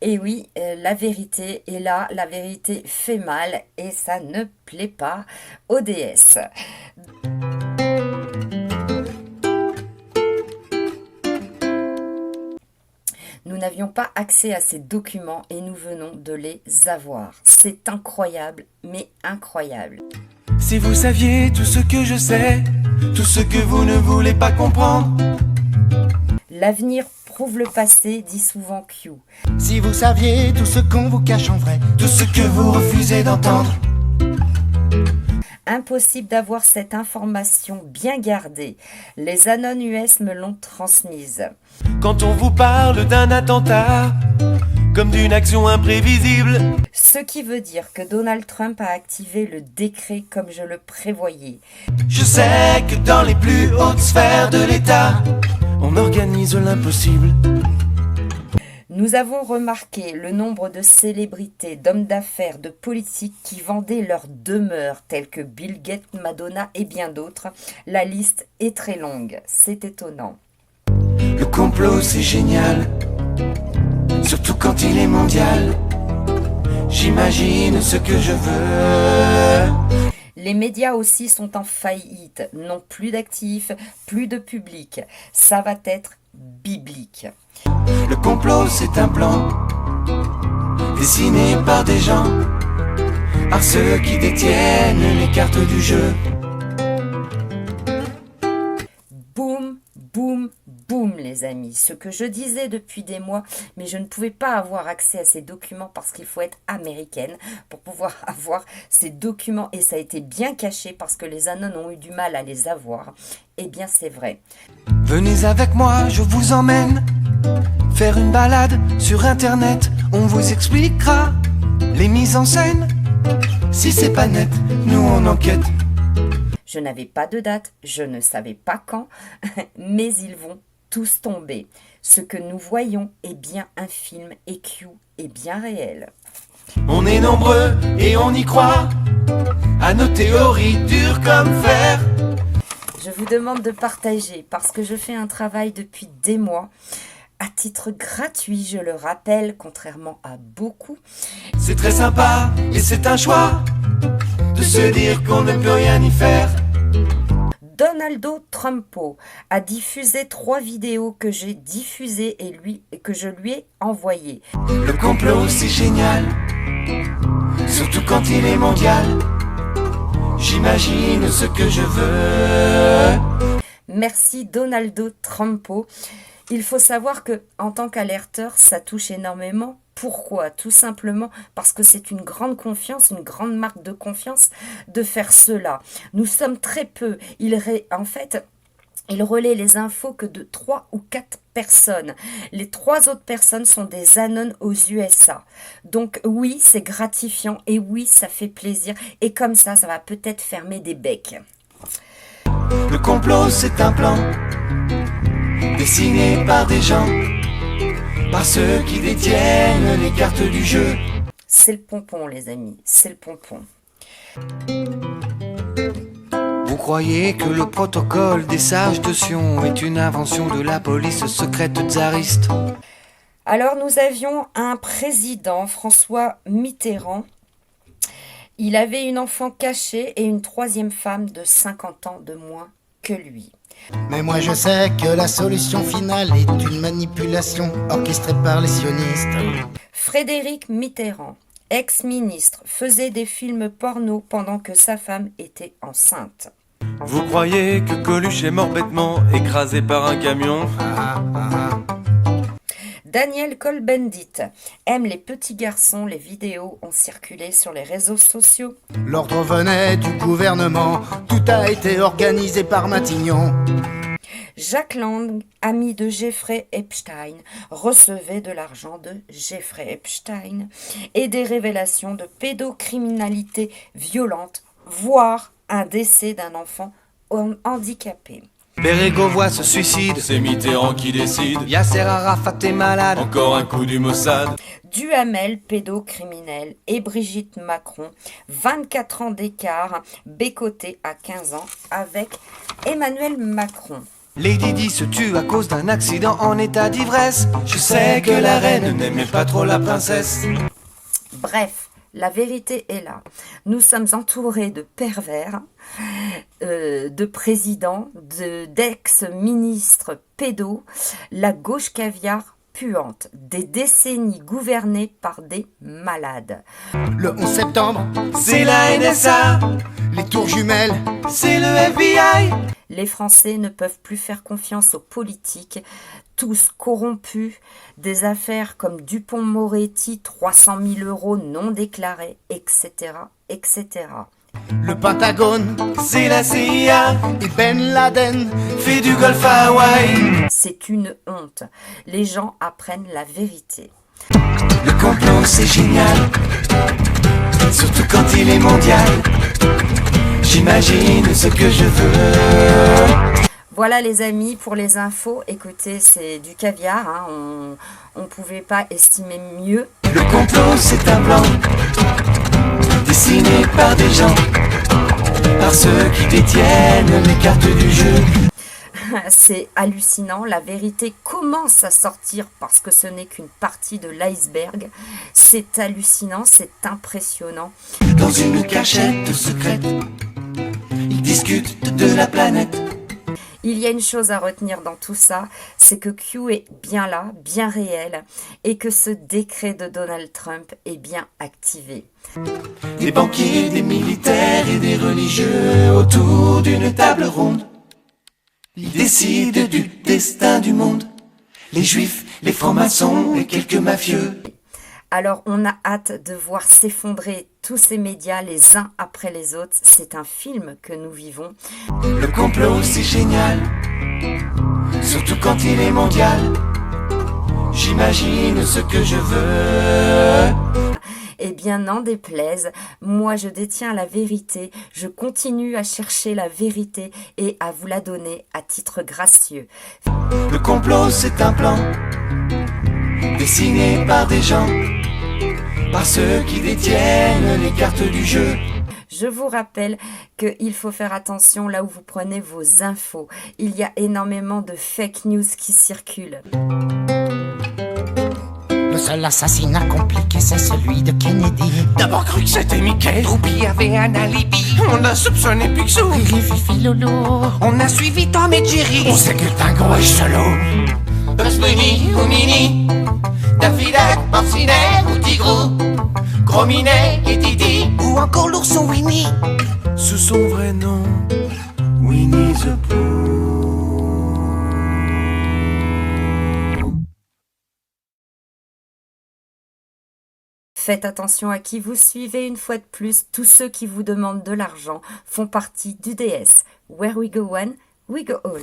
Et oui, la vérité est là, la vérité fait mal et ça ne plaît pas aux déesses. Nous n'avions pas accès à ces documents et nous venons de les avoir. C'est incroyable, mais incroyable. Si vous saviez tout ce que je sais, tout ce que vous ne voulez pas comprendre. L'avenir prouve le passé, dit souvent Q. Si vous saviez tout ce qu'on vous cache en vrai, Tout ce que vous refusez d'entendre. Impossible d'avoir cette information bien gardée. Les Anon US me l'ont transmise. Quand on vous parle d'un attentat, comme d'une action imprévisible. Ce qui veut dire que Donald Trump a activé le décret comme je le prévoyais. Je sais que dans les plus hautes sphères de l'État, on organise l'impossible. Nous avons remarqué le nombre de célébrités, d'hommes d'affaires, de politiques qui vendaient leurs demeures, tels que Bill Gates, Madonna et bien d'autres. La liste est très longue, c'est étonnant. Le complot c'est génial, surtout quand il est mondial. J'imagine ce que je veux. Les médias aussi sont en faillite, n'ont plus d'actifs, plus de public. Ça va être biblique. Le complot c'est un plan, dessiné par des gens, par ceux qui détiennent les cartes du jeu. Boum, boum, boum les amis. Ce que je disais depuis des mois, mais je ne pouvais pas avoir accès à ces documents parce qu'il faut être américaine pour pouvoir avoir ces documents et ça a été bien caché parce que les Anon ont eu du mal à les avoir. Eh bien c'est vrai. Venez avec moi, je vous emmène faire une balade sur internet. On vous expliquera les mises en scène. Si c'est pas net, nous on enquête. Je n'avais pas de date, je ne savais pas quand, mais ils vont tous tomber. Ce que nous voyons est bien un film et Q est bien réel. On est nombreux et on y croit à nos théories dures comme fer. Je vous demande de partager parce que je fais un travail depuis des mois. À titre gratuit, je le rappelle, contrairement à beaucoup. C'est très sympa et c'est un choix de se dire qu'on ne peut rien y faire. Donaldo Trumpo a diffusé 3 vidéos que j'ai diffusées et que je lui ai envoyées. Le complot c'est génial, surtout quand il est mondial. J'imagine ce que je veux. Merci Donaldo Trumpo. Il faut savoir que en tant qu'alerteur, ça touche énormément. Pourquoi? Tout simplement parce que c'est une grande confiance, une grande marque de confiance de faire cela. Nous sommes très peu. Il relaie les infos que de 3 ou 4 personnes. Les 3 autres personnes sont des Anon aux USA. Donc oui, c'est gratifiant et oui, ça fait plaisir. Et comme ça va peut-être fermer des becs. Le complot c'est un plan dessiné par des gens, par ceux qui détiennent les cartes du jeu. C'est le pompon les amis, c'est le pompon. Vous croyez que le protocole des sages de Sion est une invention de la police secrète tsariste? Alors nous avions un président, François Mitterrand. Il avait une enfant cachée et une 3e femme de 50 ans de moins que lui. mais moi je sais que la solution finale est une manipulation orchestrée par les sionistes. Frédéric Mitterrand, ex-ministre, faisait des films porno pendant que sa femme était enceinte. Vous croyez que Coluche est mort bêtement, écrasé par un camion? Daniel Cohn-Bendit aime les petits garçons, les vidéos ont circulé sur les réseaux sociaux. L'ordre venait du gouvernement, tout a été organisé par Matignon. Jacques Lang, ami de Jeffrey Epstein, recevait de l'argent de Jeffrey Epstein et des révélations de pédocriminalité violente, voire un décès d'un enfant handicapé. Bérégovoy se suicide, c'est Mitterrand qui décide. Yasser Arafat est malade, encore un coup du Mossad. Duhamel, pédocriminel, et Brigitte Macron, 24 ans d'écart, bécoté à 15 ans avec Emmanuel Macron. Lady Di se tue à cause d'un accident en état d'ivresse. Je sais que la reine n'aimait pas trop la princesse. Bref, la vérité est là. Nous sommes entourés de pervers, de présidents, d'ex-ministres pédos, la gauche caviar puante, des décennies gouvernées par des malades. Le 11 septembre, C'est la NSA, les tours jumelles, c'est le FBI. Les Français ne peuvent plus faire confiance aux politiques, tous corrompus, des affaires comme Dupond-Moretti, 300 000 € non déclarés, etc., etc. le Pentagone C'est la CIA, et Ben Laden. fait du golf à Hawaï. C'est une honte. Les gens apprennent la vérité. Le complot c'est génial, surtout quand il est mondial. J'imagine ce que je veux. Voilà les amis, pour les infos, écoutez, c'est du caviar, hein, on ne pouvait pas estimer mieux. Le complot c'est un plan, dessiné par des gens, par ceux qui détiennent les cartes du jeu. C'est hallucinant, la vérité commence à sortir parce que ce n'est qu'une partie de l'iceberg. C'est hallucinant, c'est impressionnant. Dans une cachette secrète, ils discutent de la planète. Il y a une chose à retenir dans tout ça, c'est que Q est bien là, bien réel, et que ce décret de Donald Trump est bien activé. Des banquiers, des militaires et des religieux autour d'une table ronde. Ils décident du destin du monde. Les juifs, les francs-maçons et quelques mafieux. Alors on a hâte de voir s'effondrer tous ces médias les uns après les autres. C'est un film que nous vivons. Le complot c'est génial, surtout quand il est mondial. J'imagine ce que je veux. Eh bien, n'en déplaise, moi je détiens la vérité, je continue à chercher la vérité et à vous la donner à titre gracieux. Le complot c'est un plan, dessiné par des gens, par ceux qui détiennent les cartes du jeu. Je vous rappelle qu'il faut faire attention là où vous prenez vos infos. Il y a énormément de fake news qui circulent. Le seul assassinat compliqué, c'est celui de Kennedy. D'abord cru que c'était Mickey, Droopy avait un alibi. on a soupçonné Picsou. Riri, Fifi, Loulou. On a suivi Tom et Jerry. On sait que Dingo est solo. Bugs Bunny ou Minnie, Daffy Duck, Porcinet ou Tigrou, Gros Minet et Didi, ou encore l'ourson Winnie. Sous son vrai nom, Winnie the Pooh. Faites attention à qui vous suivez une fois de plus. Tous ceux qui vous demandent de l'argent font partie du DS. Where we go one, we go all.